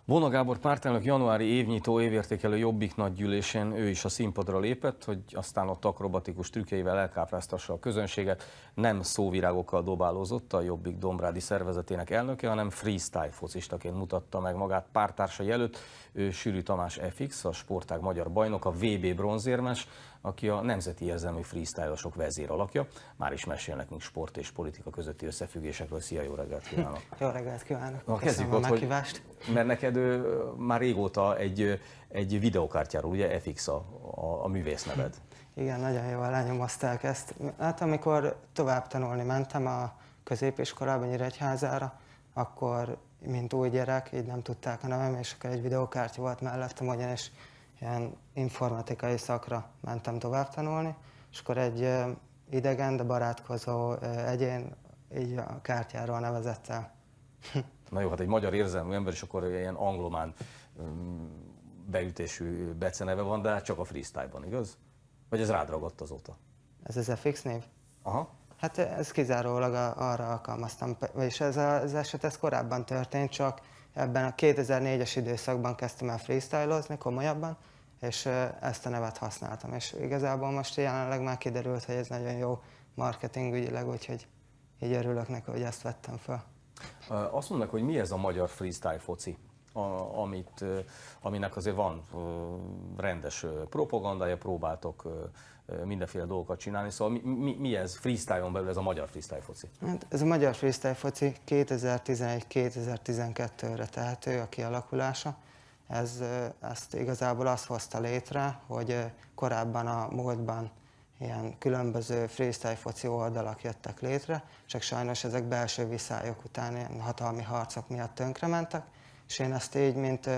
Vona Gábor pártelnök januári évnyitó évértékelő Jobbik nagygyűlésén ő is a színpadra lépett, hogy aztán ott akrobatikus trükkjeivel elkápráztassa a közönséget. Nem szóvirágokkal dobálózott a Jobbik dombrádi szervezetének elnöke, hanem freestyle focistaként mutatta meg magát pártársai előtt. Ő Sűrű Tamás FX, a sportág magyar bajnok, a VB bronzérmes, aki a nemzeti érzelmű freestylosok vezéralakja. Már is mesél nekünk sport és politika közötti összefüggésekről. Szia, jó reggelt kívánok! Jó reggelt kívánok! Na, Köszönöm a meghívást! Mert neked már régóta egy videokártyáról, ugye FX a művész neved. Igen, nagyon jól lenyomozták ezt. Hát amikor tovább tanulni mentem a középiskolában Nyíregyházára, akkor mint új gyerek, így nem tudták a nevem, és akkor egy videokártya volt mellettem, ugyanis ilyen informatikai szakra mentem tovább tanulni, és akkor egy idegen, de barátkozó egyén így a kártyáról nevezett el. Na jó, hát egy magyar érzelmű ember, és akkor ilyen anglomán beütésű beceneve van, de hát csak a freestyle-ban, igaz? Vagy ez rád ragadt azóta? Ez az FX név? Aha. Hát ez kizárólag arra alkalmaztam, vagyis ez az eset ez korábban történt, csak ebben a 2004-es időszakban kezdtem el freestylozni komolyabban, és ezt a nevet használtam. És igazából most jelenleg már kiderült, hogy ez nagyon jó marketingügyileg, úgyhogy így örülök neki, hogy ezt vettem fel. Azt mondnak, hogy mi ez a magyar freestyle foci, aminek azért van rendes propagandája, próbáltok mindenféle dolgokat csinálni, szóval mi ez freestyle-on belül, ez a magyar freestyle foci? Hát ez a magyar freestyle foci 2011-2012-re tehető a kialakulása. Ezt igazából azt hozta létre, hogy korábban a múltban ilyen különböző freestyle foci oldalak jöttek létre, csak sajnos ezek belső viszályok után ilyen hatalmi harcok miatt tönkrementek, és én ezt így, mint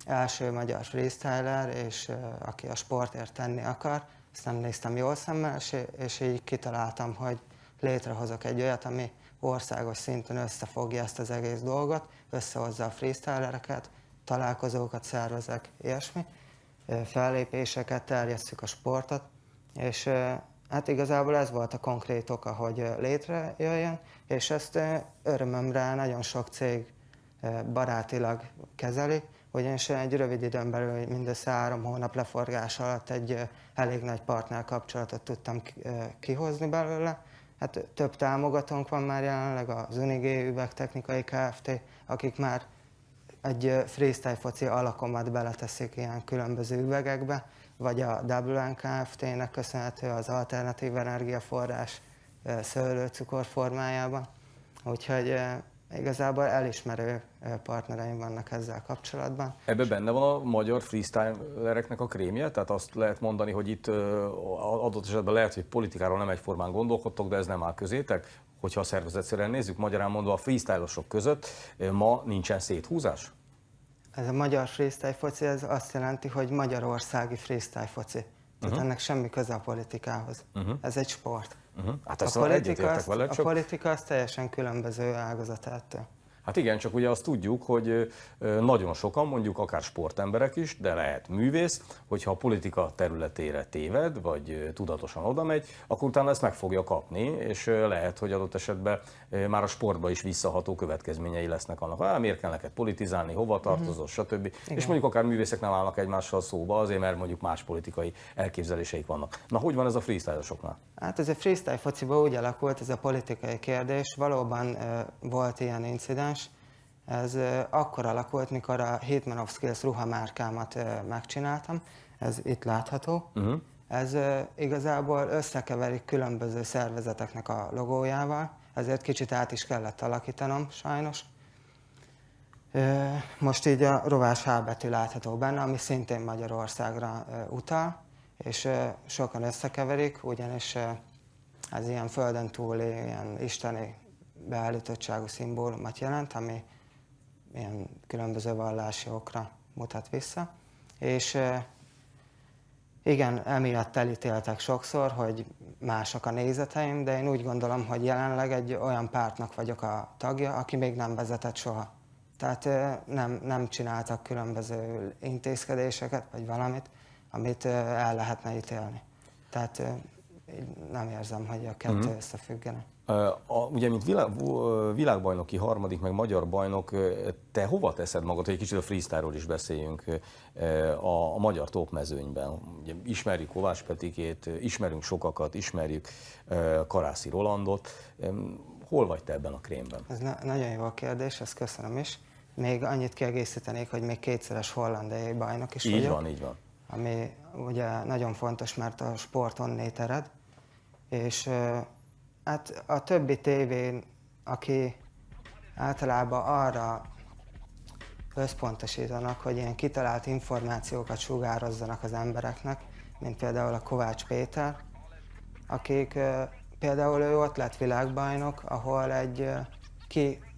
első magyar freestyler, és aki a sportért tenni akar, ezt nem néztem jól szemmel, és így kitaláltam, hogy létrehozok egy olyat, ami országos szinten összefogja ezt az egész dolgot, összehozza a freestylereket, találkozókat szervezek, ilyesmi, fellépéseket, terjesszük a sportot, és hát igazából ez volt a konkrét oka, hogy létrejöjjön, és ezt örömömre nagyon sok cég barátilag kezeli, ugyanis egy rövid időn belül, mindössze 3 hónap leforgás alatt egy elég nagy partner kapcsolatot tudtam kihozni belőle. Hát több támogatónk van már jelenleg, az Unigé Üvegtechnikai Kft., akik már egy freestyle foci alakomat beleteszik ilyen különböző üvegekbe, vagy a WN Kft.-nek köszönhető az alternatív energiaforrás szőlőcukor formájában. Úgyhogy igazából elismerő partnereim vannak ezzel kapcsolatban. Ebben benne van a magyar freestylereknek a krémje? Tehát azt lehet mondani, hogy itt adott esetben lehet, hogy politikáról nem egyformán gondolkodtok, de ez nem áll közétek? Hogyha a szervezetszerűen nézzük, magyarán mondva a freestylosok között ma nincsen széthúzás? Ez a magyar freestyle foci, ez azt jelenti, hogy magyarországi freestyle foci. Tehát ennek semmi köze a politikához. Ez egy sport. Hát A politika az teljesen különböző ágazat ettől. Hát igen, csak ugye azt tudjuk, hogy nagyon sokan, mondjuk akár sportemberek is, de lehet művész, hogyha a politika területére téved, vagy tudatosan oda megy, akkor utána ezt meg fogja kapni, és lehet, hogy adott esetben már a sportba is visszaható következményei lesznek annak. Miért kell neked politizálni, hova tartozol, stb. Igen. És mondjuk akár művészek nem állnak egymással szóba, azért mert mondjuk más politikai elképzeléseik vannak. Na, hogy van ez a freestyle-osoknál? Hát ez a freestyle fociban úgy alakult, ez a politikai kérdés, valóban volt ilyen incidens. Ez akkor alakult, mikor a Hitman of Skills ruhamárkámat megcsináltam, ez itt látható. Ez igazából összekeverik különböző szervezeteknek a logójával, ezért kicsit át is kellett alakítanom, sajnos. Most így a rovás H betű látható benne, ami szintén Magyarországra utal, és sokan összekeverik, ugyanis ez ilyen földön túli, ilyen isteni beállítottságú szimbólumot jelent, ami ilyen különböző vallási okra mutat vissza. És igen, emiatt elítéltek sokszor, hogy mások a nézeteim, de én úgy gondolom, hogy jelenleg egy olyan pártnak vagyok a tagja, aki még nem vezetett soha. Tehát nem csináltak különböző intézkedéseket, vagy valamit, amit el lehetne ítélni. Tehát nem érzem, hogy a kettő összefüggene. Ugye, mint világbajnoki harmadik, meg magyar bajnok, te hova teszed magad, hogy egy kicsit a freestyle-ról is beszéljünk a magyar topmezőnyben? Ugye, ismerjük Kovács Petikét, ismerünk sokakat, ismerjük Karászi Rolandot. Hol vagy te ebben a krémben? Ez nagyon jó a kérdés, ezt köszönöm is. Még annyit kiegészítenék, hogy még kétszeres hollandiai bajnok is vagyok. Így van. Ami ugye nagyon fontos, mert a sport onnét ered. És hát a többi tévén, aki általában arra összpontosítanak, hogy ilyen kitalált információkat sugározzanak az embereknek, mint például a Kovács Péter, akik például ő ott lett világbajnok, ahol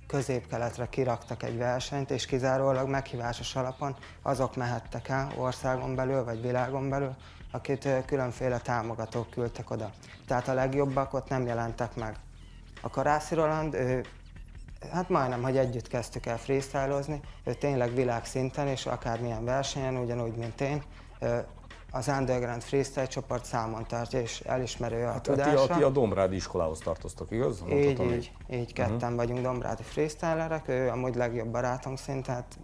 közép-keletre kiraktak egy versenyt, és kizárólag meghívásos alapon azok mehettek el országon belül vagy világon belül, akit különféle támogatók küldtek oda. Tehát a legjobbak ott nem jelentek meg. A Karászi Roland, hát majdnem, hogy együtt kezdtük el freestylozni, ő tényleg világszinten és akármilyen versenyen, ugyanúgy, mint én, az Underground Freestyle csoport számon tartja, és elismerő a tudása. Ti a Dombrádi iskolához tartoztok, igaz? Így ketten vagyunk dombrádi freestylerek, ő amúgy legjobb barátunk szint, tehát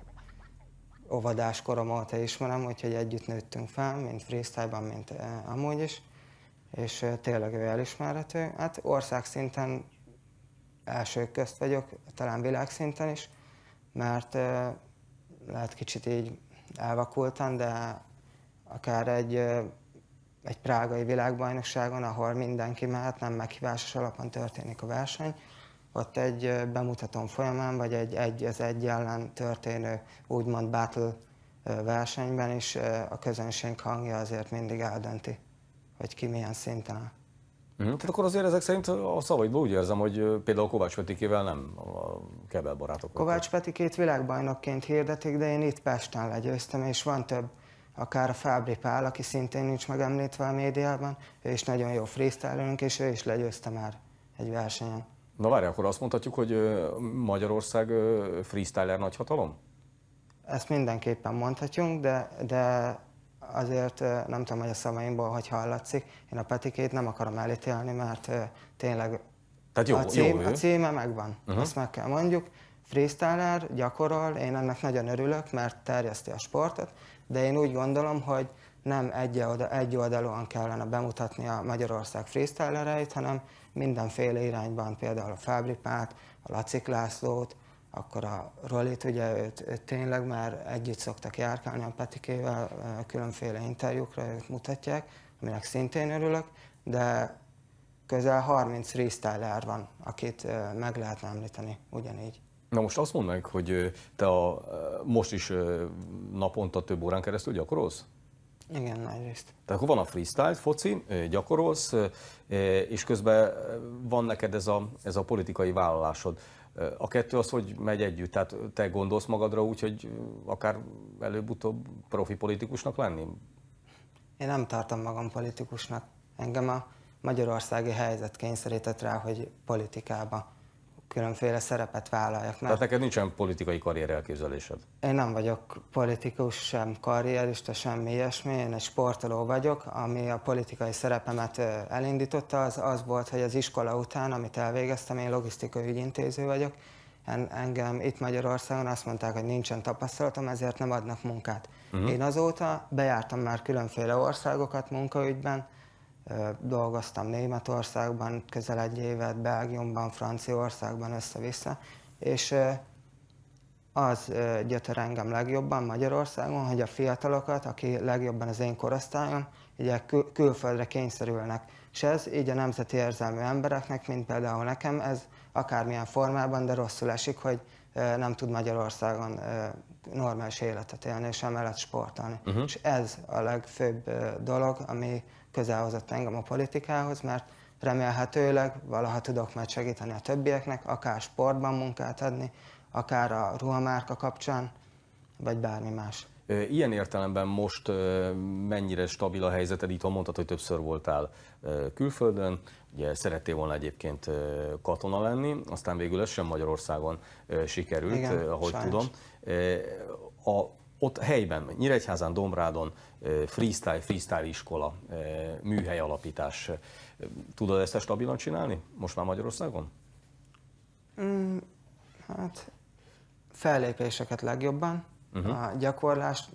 óvodás korom óta ismerem, úgyhogy együtt nőttünk fel, mint freestyle-ban, mint amúgy is, és tényleg ő elismerhető. Hát országszinten elsők közt vagyok, talán világszinten is, mert lehet kicsit így elvakultan, de akár egy prágai világbajnokságon, ahol mindenki mehet, nem meghívásos alapon történik a verseny, ott egy bemutatón folyamán, vagy egy az egy ellen történő úgymond battle versenyben is a közönség hangja azért mindig eldönti, hogy ki milyen szinten áll. Tehát akkor azért ezek szerint a szavaidból úgy érzem, hogy például Kovács Petikével nem a Kebel barátok. Kovács Petikét világbajnokként hirdetik, de én itt Pesten legyőztem, és van több, akár a Fábri Pál, aki szintén nincs megemlítve a médiában, ő is nagyon jó freestylünk, és ő is legyőzte már egy versenyen. Na várj, akkor azt mondhatjuk, hogy Magyarország freestyler nagyhatalom? Ezt mindenképpen mondhatjuk, de azért nem tudom, hogy a szavaimból hogy hallatszik. Én a Petikét nem akarom elítélni, mert tényleg Tehát a címe megvan, ezt meg kell mondjuk. Freestyler, gyakorol, én ennek nagyon örülök, mert terjeszti a sportot, de én úgy gondolom, hogy nem egyoldalúan kellene bemutatni a Magyarország freestylereit, hanem mindenféle irányban, például a Fábri Pált, a Lacik Lászlót, akkor a Rolit, ugye őt tényleg már együtt szoktak járkálni a Petikével, különféle interjúkra őt mutatják, aminek szintén örülök, de közel 30 freestyler van, akit meg lehetne említeni ugyanígy. Na most azt mondd meg, hogy te most is naponta több órán keresztül gyakorolsz? Igen, nagy részt. Tehát akkor van a freestyle, foci, gyakorolsz, és közben van neked ez a politikai vállalásod. A kettő az, hogy megy együtt, tehát te gondolsz magadra úgy, hogy akár előbb-utóbb profi politikusnak lenni? Én nem tartom magam politikusnak. Engem a magyarországi helyzet kényszerített rá, hogy politikába különféle szerepet vállaljak. Tehát neked nincsen politikai karrier elképzelésed? Én nem vagyok politikus, sem karrierista, semmi ilyesmi. Én egy sportoló vagyok, ami a politikai szerepemet elindította, az volt, hogy az iskola után, amit elvégeztem, én logisztikai ügyintéző vagyok. Engem itt Magyarországon azt mondták, hogy nincsen tapasztalatom, ezért nem adnak munkát. Én azóta bejártam már különféle országokat munkaügyben, dolgoztam Németországban közel egy évet, Belgiumban, Franciaországban össze-vissza, és az gyötör engem legjobban Magyarországon, hogy a fiatalokat, aki legjobban az én korosztályom, ugye külföldre kényszerülnek. És ez így a nemzeti érzelmű embereknek, mint például nekem, ez akármilyen formában, de rosszul esik, hogy nem tud Magyarországon normális életet élni, és emellett sportolni. És ez a legfőbb dolog, ami közel hozott engem a politikához, mert remélhetőleg valaha tudok majd segíteni a többieknek, akár sportban munkát adni, akár a ruhamárka kapcsán, vagy bármi más. Ilyen értelemben most mennyire stabil a helyzeted? Itt mondtad, hogy többször voltál külföldön, ugye szerettél volna egyébként katona lenni, aztán végül ez sem Magyarországon sikerült, igen, ahogy sajnos. tudom. Ott helyben, Nyíregyházán, Dombrádon freestyle iskola, műhely alapítás. Tudod ezt stabilan csinálni most már Magyarországon? Hát fellépéseket legjobban, a gyakorlást,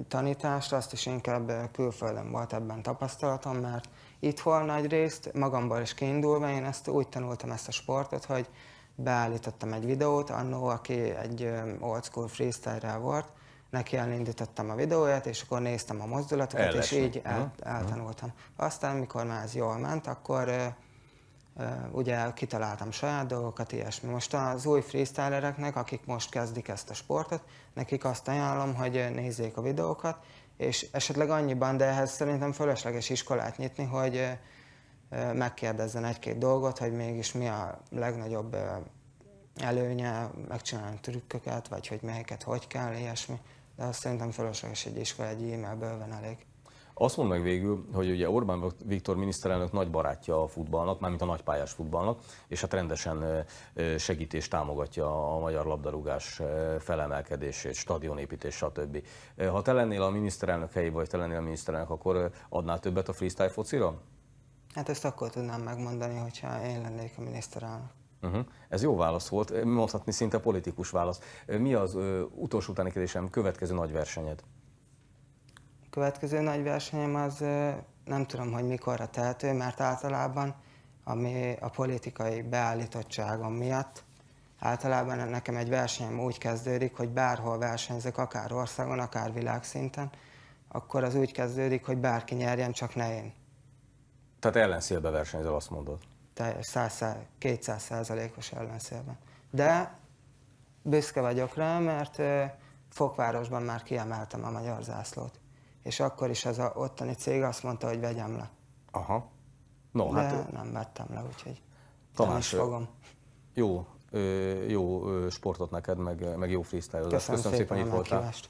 tanítást, azt is inkább külföldön volt ebben tapasztalatom, mert itthon nagy részt magamból is kiindulva én ezt úgy tanultam ezt a sportot, hogy beállítottam egy videót, annó, aki egy old school freestyle-rel volt, neki elindítottam a videóját, és akkor néztem a mozdulatokat, és így eltanultam. Aztán, mikor már ez jól ment, akkor ugye kitaláltam saját dolgokat, ilyesmi. Most az új freestylereknek, akik most kezdik ezt a sportot, nekik azt ajánlom, hogy nézzék a videókat, és esetleg annyiban, de ehhez szerintem fölösleges iskolát nyitni, hogy megkérdezzen egy-két dolgot, hogy mégis mi a legnagyobb előnye, megcsinálni trükköket, vagy hogy melyiket hogy kell, ilyesmi. De azt szerintem fölösleges egy iskola, egy e-mail bőven elég. Azt mondd meg végül, hogy ugye Orbán Viktor miniszterelnök nagy barátja a futballnak, mármint a nagypályás futballnak, és hát rendesen segíti és támogatja a magyar labdarúgás felemelkedését, stadionépítés, stb. Ha te lennél a miniszterelnök helyében, vagy te lennél a miniszterelnök, akkor adnál többet a freestyle focira? Hát ezt akkor tudnám megmondani, hogyha én lennék a miniszterelnök. Ez jó válasz volt, mondhatni szinte politikus válasz. Mi az utolsó utáni kérdésem, következő nagy versenyed? A következő nagy versenyem az nem tudom, hogy mikorra tehető, mert általában ami a politikai beállítottságom miatt, általában nekem egy versenyem úgy kezdődik, hogy bárhol versenyzek, akár országon, akár világszinten, akkor az úgy kezdődik, hogy bárki nyerjen, csak ne én. Tehát ellenszélbe versenyzel, azt mondod? Teljes 200%-os ellenszélben. De büszke vagyok rá, mert Fokvárosban már kiemeltem a magyar zászlót. És akkor is az ottani cég azt mondta, hogy vegyem le. Aha. No, de hát nem vettem le, úgyhogy Tamás, nem is fogom. Jó sportot neked, meg jó freestyle-ozást. Köszönöm szépen, hogy itt voltál. meghívást.